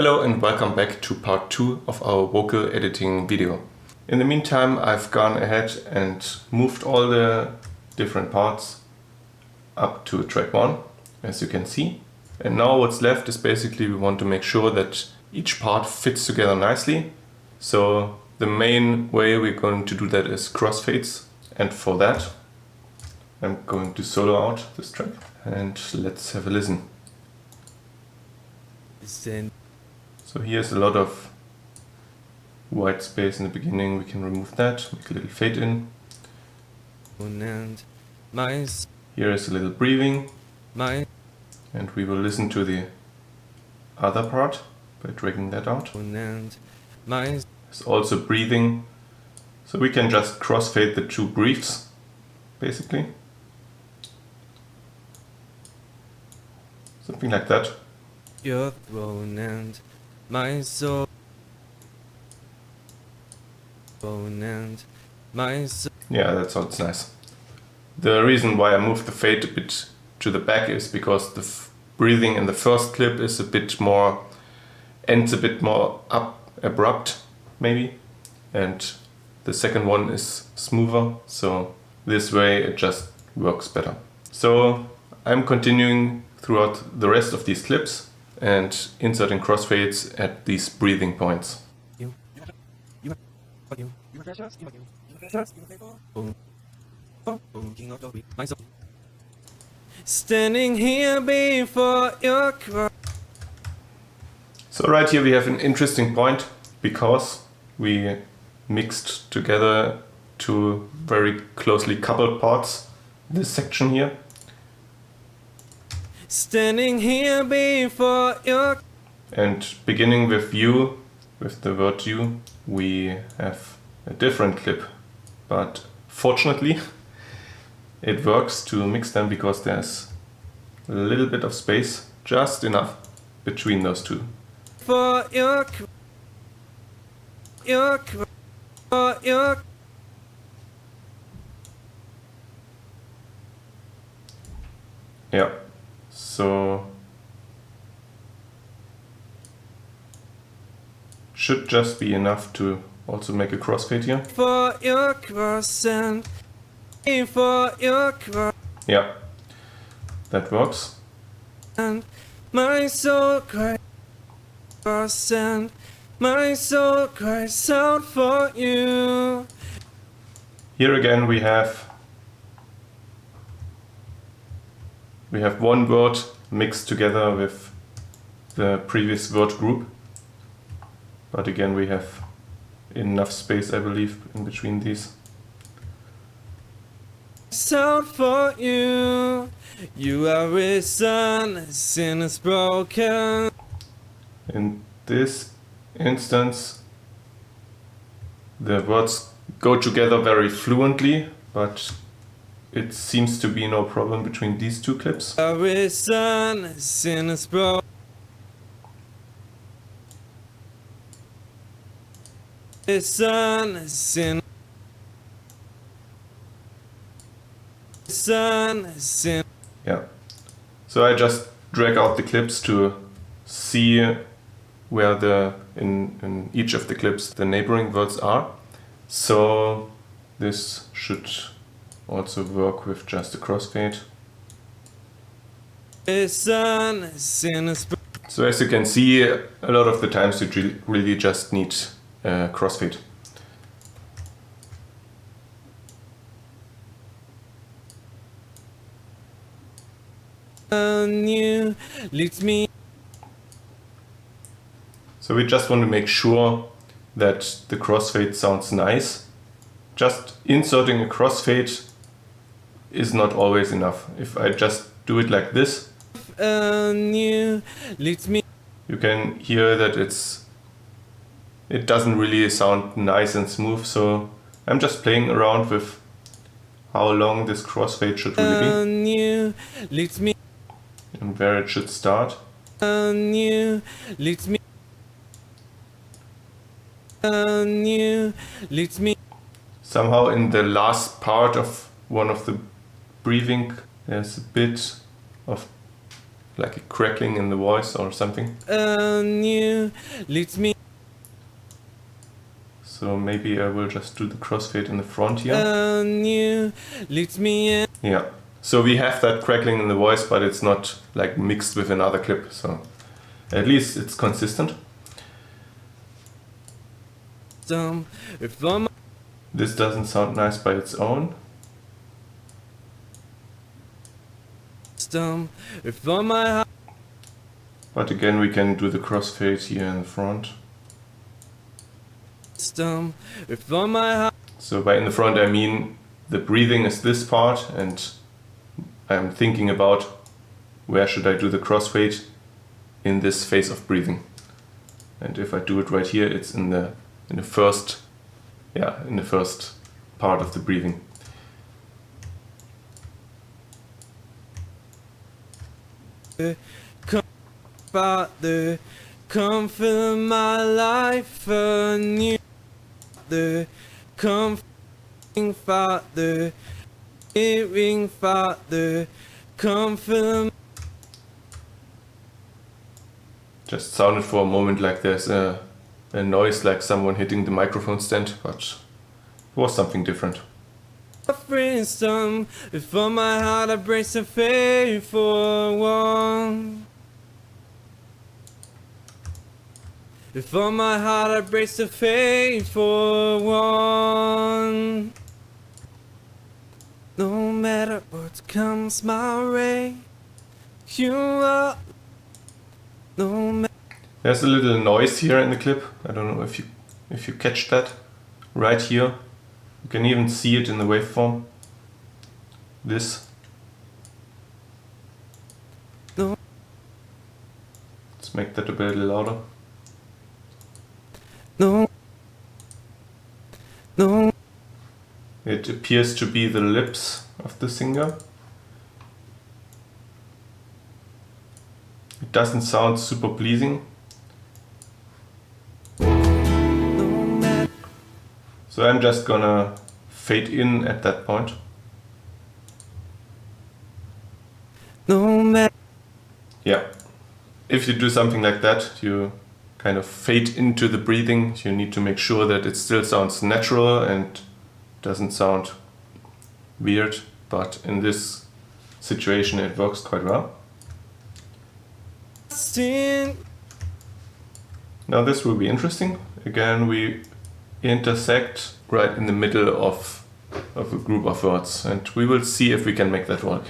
Hello and welcome back to part 2 of our vocal editing video. In the meantime, I've gone ahead and moved all the different parts up to track 1, as you can see. And now what's left is basically we want to make sure that each part fits together nicely. So the main way we're going to do that is crossfades. And for that, I'm going to solo out this track and let's have a listen. So here's a lot of white space in the beginning, we can remove that, make a little fade in. Here is a little breathing, and we will listen to the other part by dragging that out. There's also breathing, so we can just crossfade the two breaths, basically. Something like that. Your throne and my soul, and my soul. Yeah, that sounds nice. The reason why I moved the fade a bit to the back is because the breathing in the first clip is a bit more, ends a bit more abrupt, maybe, and the second one is smoother, so this way it just works better. So I'm continuing throughout the rest of these clips and inserting crossfades at these breathing points. Standing here before your cross. So right here we have an interesting point because we mixed together two very closely coupled parts, this section here. Standing here before your. And beginning with you, with the word you, we have a different clip. But fortunately, it works to mix them because there's a little bit of space, just enough between those two. For your. Yeah. So should just be enough to also make a crossfade here. For your cross and for your cross. Yeah, that works. And my soul cries, cross and my soul cries out for you. Here again we have one word mixed together with the previous word group. But again we have enough space, I believe, in between these. Out for you, you are risen, sin is broken. In this instance, the words go together very fluently, but it seems to be no problem between these two clips. You are risen, sin is broken. Risen, sin. Sin. Yeah. So I just drag out the clips to see where in each of the clips the neighboring words are. So this should also work with just a crossfade. So as you can see, a lot of the times you really just need a crossfade. You leads me. So we just want to make sure that the crossfade sounds nice. Just inserting a crossfade is not always enough. If I just do it like this, You leads me. you can hear that it doesn't really sound nice and smooth. So I'm just playing around with how long this crossfade should really be. You leads me. And where it should start. You leads me. You leads me. Somehow in the last part of one of the breathing, there's a bit of like a crackling in the voice or something. And you leads me. So maybe I will just do the crossfade in the front here. And you leads me in. Yeah. So we have that crackling in the voice, but it's not like mixed with another clip. So at least it's consistent. This doesn't sound nice by its own. But again, we can do the crossfade here in the front. So by in the front I mean the breathing is this part, and I'm thinking about where should I do the crossfade in this phase of breathing. And if I do it right here, it's in the first part of the breathing. Father, come fill my life anew. Father, comforting Father, hearing Father, come fill. Just sounded for a moment like there's a noise like someone hitting the microphone stand, but it was something different. Freedom, before my heart I brace a faithful one. Before my heart I brace a faithful one. No matter what comes my way, you are. No matter. There's a little noise here in the clip. I don't know if you catch that right here. You can even see it in the waveform. This. No. Let's make that a bit louder. No. No. It appears to be the lips of the singer. It doesn't sound super pleasing. So I'm just gonna fade in at that point. No matter. Yeah. If you do something like that, you kind of fade into the breathing. You need to make sure that it still sounds natural and doesn't sound weird. But in this situation, it works quite well. Now this will be interesting. Again, we intersect right in the middle of a group of words, and we will see if we can make that work.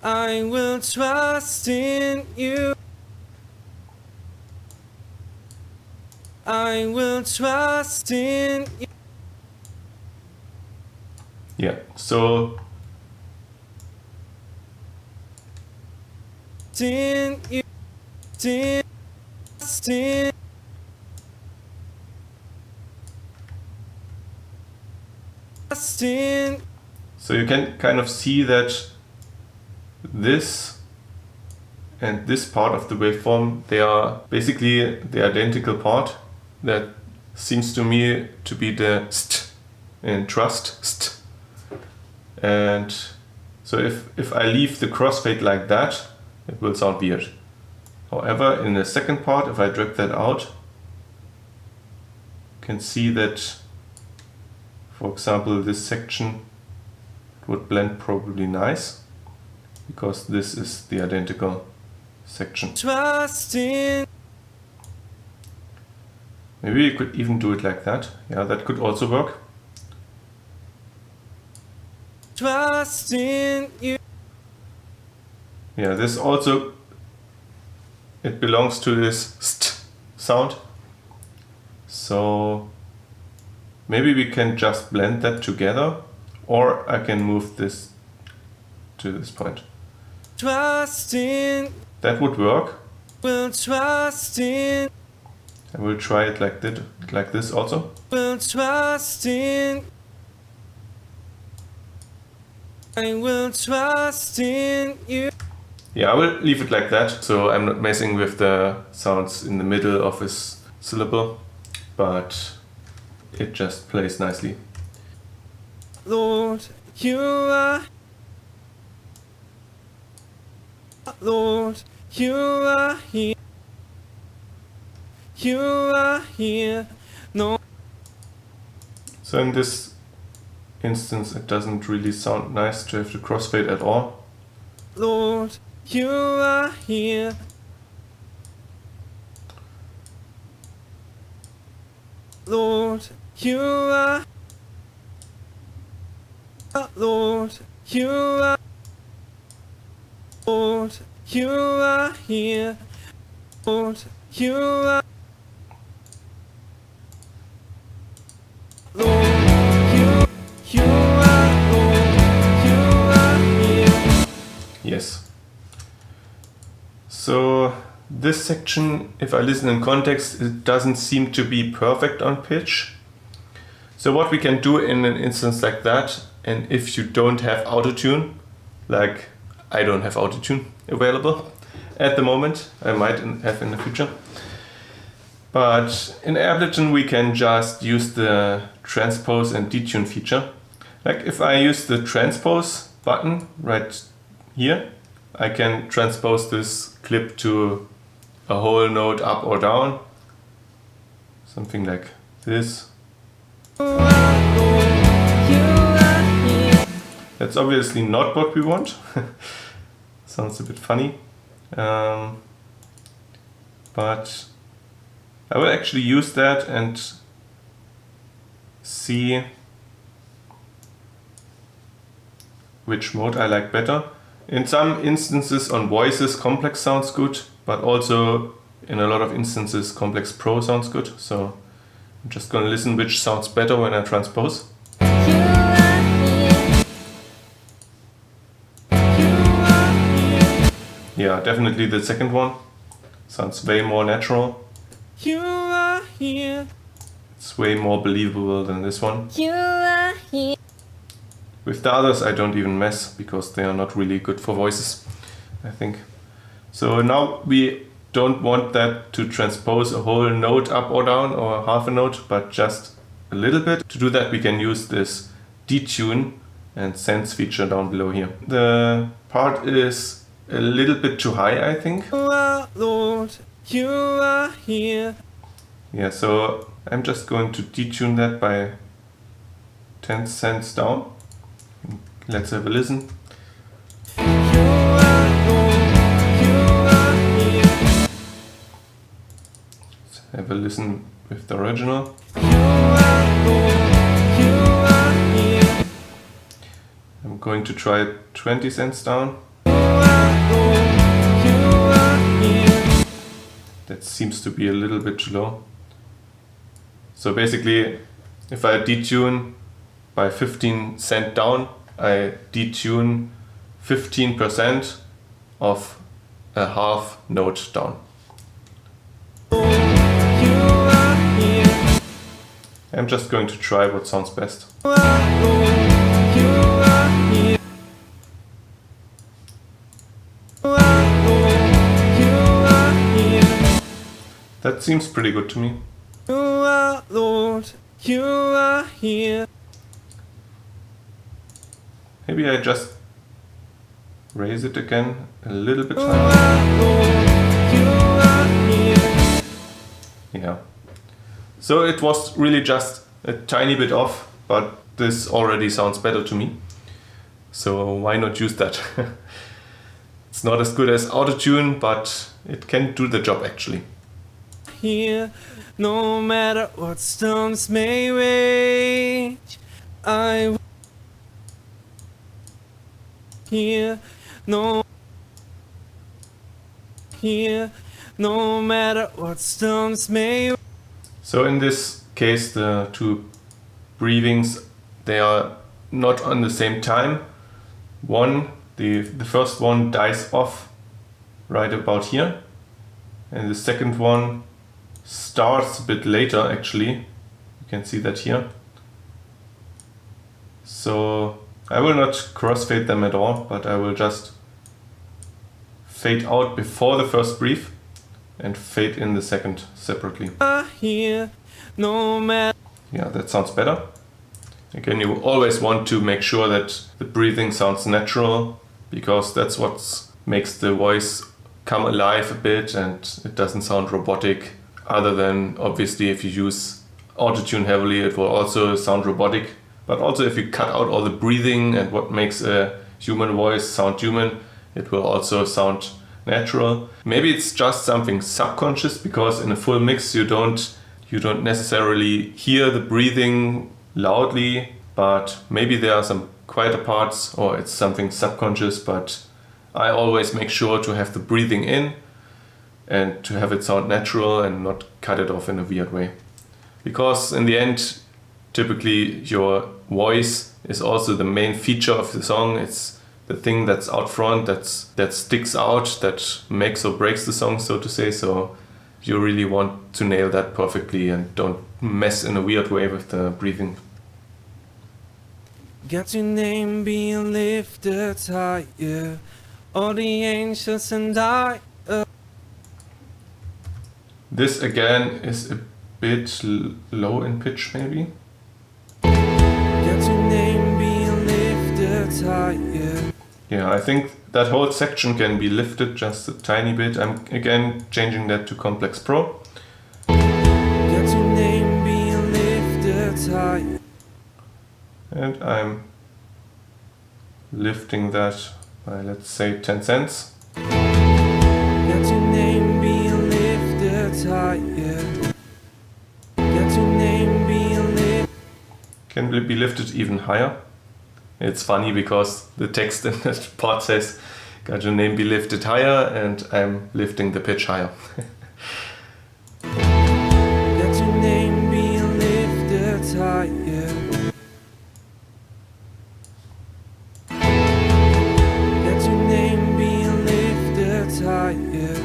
I will trust in you. I will trust in you. Yeah, so In you. In so you can kind of see that this and this part of the waveform, they are basically the identical part. That seems to me to be the st in trust st. And so if I leave the crossfade like that, it will sound weird. However, in the second part, if I drag that out, you can see that, for example, this section would blend probably nice, because this is the identical section. trust in. Maybe you could even do it like that. Yeah, that could also work. Trust in you. Yeah, this also, it belongs to this st sound. So maybe we can just blend that together, or I can move this to this point. Trust in. That would work. Will trust in. I will try it like this also. Will trust in. I will trust in you. Yeah, I will leave it like that, so I'm not messing with the sounds in the middle of this syllable, but it just plays nicely. Lord, you are. Lord, you are here. You are here. No. So in this instance it doesn't really sound nice to have the crossfade at all. Lord, you are here. Lord, you are. Lord, you are. Lord, you are here. Lord, you are. Lord, you are. Lord, you are here. Yes. So this section, if I listen in context, it doesn't seem to be perfect on pitch. So what we can do in an instance like that, and if you don't have autotune, like I don't have autotune available at the moment, I might have in the future. But in Ableton we can just use the transpose and detune feature. Like if I use the transpose button right here, I can transpose this clip to a whole note up or down. Something like this. That's obviously not what we want. Sounds a bit funny. But I will actually use that and see which mode I like better. In some instances on voices complex sounds good, but also in a lot of instances complex pro sounds good. So I'm just gonna listen which sounds better when I transpose. Yeah, definitely the second one. Sounds way more natural. You are here. It's way more believable than this one. You are here. With the others I don't even mess because they are not really good for voices, I think. So now we don't want that to transpose a whole note up or down or half a note, but just a little bit. To do that we can use this detune and sense feature down below here. The part is a little bit too high, I think. You are Lord, you are here. Yeah, so I'm just going to detune that by 10 cents down. Let's have a listen. You are Lord, you are here. Let's have a listen with the original. You are Lord, you are here. I'm going to try 20 cents down. You are Lord, you are here. That seems to be a little bit too low. So basically, if I detune by 15 cent down, I detune 15% of a half note down. You are here. I'm just going to try what sounds best. You are Lord, you are here. You are Lord, you are here. That seems pretty good to me. You are Lord, you are here. Maybe I just raise it again a little bit You higher. are Lord, you are here. Yeah. So it was really just a tiny bit off, but this already sounds better to me. So why not use that? It's not as good as autotune, but it can do the job actually. Here, no matter what storms may rage, I will here, no here, no matter what storms may. So in this case, the two breathings, they are not on the same time. The first one dies off right about here, and the second one starts a bit later actually. You can see that here. So I will not crossfade them at all, but I will just fade out before the first breath and fade in the second separately. Here, no matter. Yeah, that sounds better. Again, you always want to make sure that the breathing sounds natural, because that's what's makes the voice come alive a bit and it doesn't sound robotic. Other than obviously if you use autotune heavily, it will also sound robotic. But also if you cut out all the breathing and what makes a human voice sound human, it will also sound natural. Maybe it's just something subconscious, because in a full mix you don't necessarily hear the breathing loudly, but maybe there are some quieter parts, or it's something subconscious. But I always make sure to have the breathing in and to have it sound natural and not cut it off in a weird way. Because in the end, typically your voice is also the main feature of the song. It's the thing that's out front, that sticks out, that makes or breaks the song, so to say. So you really want to nail that perfectly and don't mess in a weird way with the breathing. Got your name being lifted higher, all the angels and I. This again is a bit low in pitch, maybe. Got your name being lifted higher. Yeah, I think that whole section can be lifted just a tiny bit. I'm again changing that to Complex Pro. Got your name being lifted higher. And I'm lifting that by, let's say, 10 cents. Got your name being lifted higher. Got your name being lifted. Can be lifted even higher. It's funny because the text in that part says, got your name be lifted higher, and I'm lifting the pitch higher. Got your name being lifted higher. Got your name being lifted higher.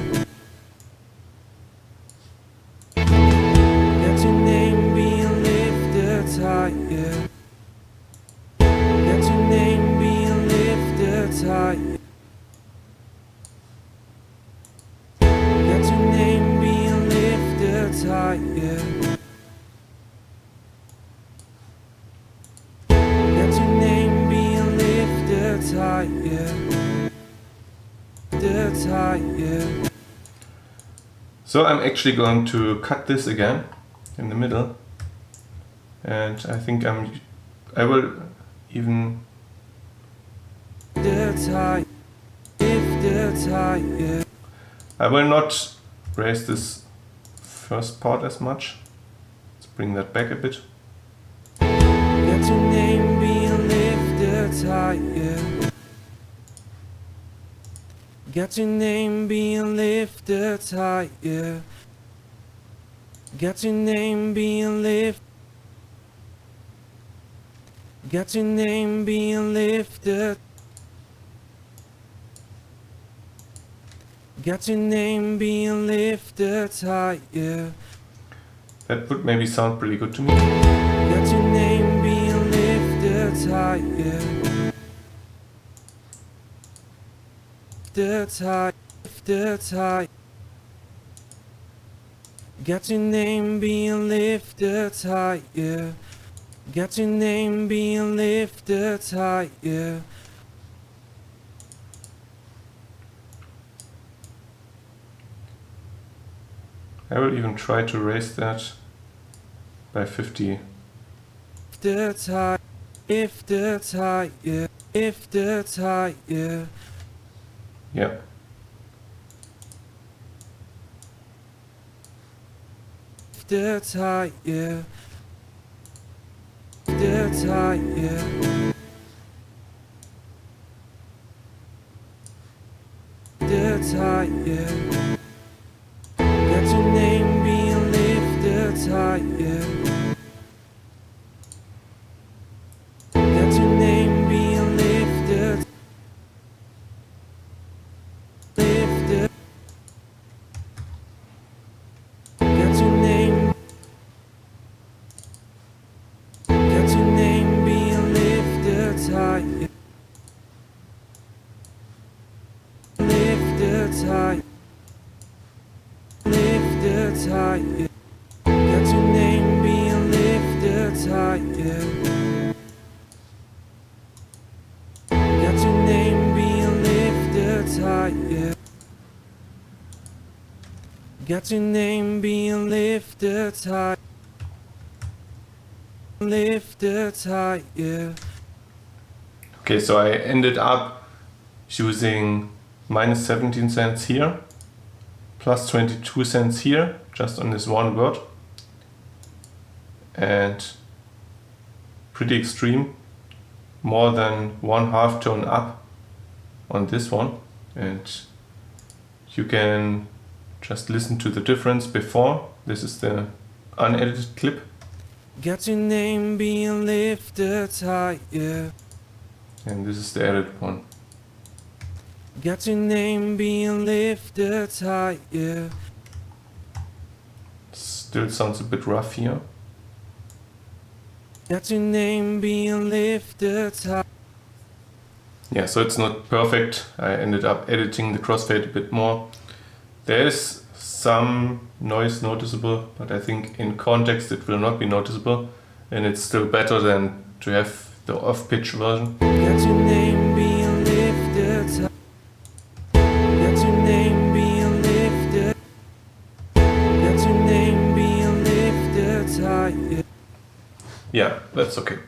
Got your name being lifted higher. Got your name being lifted higher. Got your name being lifted higher. Got your name being lifted higher. Lifted higher. So I'm actually going to cut this again in the middle, and I think I will even Lifted high. Lifted higher. I will not raise this first part as much. Let's bring that back a bit. Got your name being lifted higher. Got your name being lifted higher. Got your name being lifted. Got your name being lifted. Got your name being lifted higher. That would maybe sound pretty good to me. Got your name being lifted higher. Lifted high, lifted high. Got your name being lifted higher. Got your name being lifted higher. I will even try to raise that by 50. Lifted high, lifted higher, lifted higher. Yeah. Lifted higher. Lifted higher. Lifted higher. Got your name being lifted higher. Got your name being lifted. Lifted. Got your name. Got your name being lifted higher. Lifted high. Lifted higher. Got your name being lifted higher. Got your name being lifted higher. Got your name being lifted high. Lifted high, yeah. Okay, so I ended up using minus 17 cents here, plus 22 cents here, just on this one word. And pretty extreme, more than 1/2 tone up on this one. And you can just listen to the difference before. This is the unedited clip. Got your name being lifted high, yeah. And this is the edited one. Got your name being lifted high, yeah. Still sounds a bit rough here. Got your name being lifted high. Yeah, so it's not perfect. I ended up editing the crossfade a bit more. There is some noise noticeable, but I think in context it will not be noticeable, and it's still better than to have the off-pitch version. Got your name being lifted high. Got your name being lifted. Got your name being lifted high, yeah. Yeah, that's okay.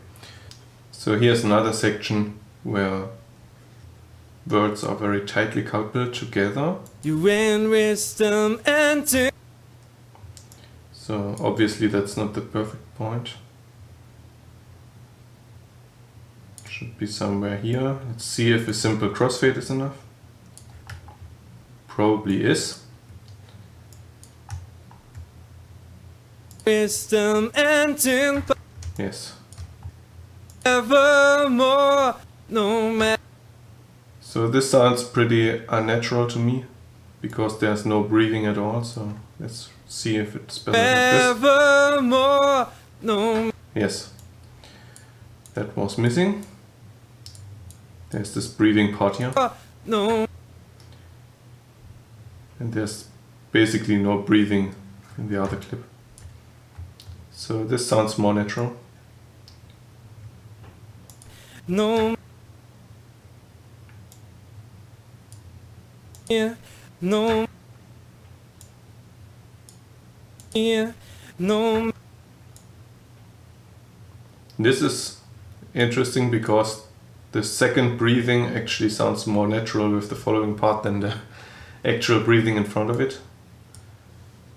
So here's another section where words are very tightly coupled together. You win wisdom and So obviously that's not the perfect point. Should be somewhere here. Let's see if a simple crossfade is enough. Probably is. wisdom and Yes. evermore, no matter. So this sounds pretty unnatural to me because there's no breathing at all. So let's see if it's better like this. Evermore, no. Yes. That was missing. There's this breathing part here. No. And there's basically no breathing in the other clip. So this sounds more natural. No. Yeah. No. Yeah. No. This is interesting because the second breathing actually sounds more natural with the following part than the actual breathing in front of it.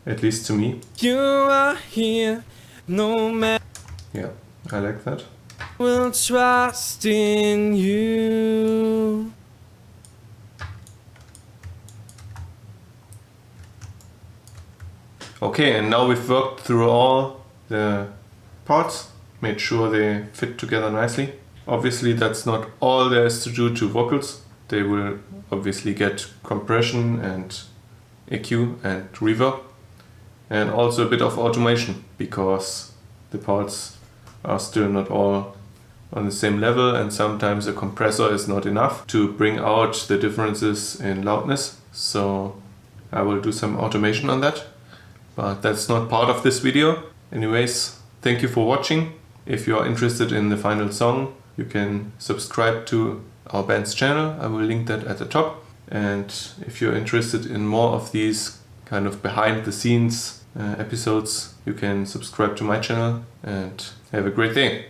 At least to me. You are here, no matter. Yeah, I like that. Will trust in you. Okay, and now we've worked through all the parts, made sure they fit together nicely. Obviously that's not all there is to do to vocals. They will obviously get compression and EQ and reverb, and also a bit of automation because the parts are still not all on the same level, and sometimes a compressor is not enough to bring out the differences in loudness. So I will do some automation on that, but that's not part of this video. Anyways, thank you for watching. If you are interested in the final song, you can subscribe to our band's channel. I will link that at the top. And if you're interested in more of these kind of behind the scenes episodes, you can subscribe to my channel, and have a great day.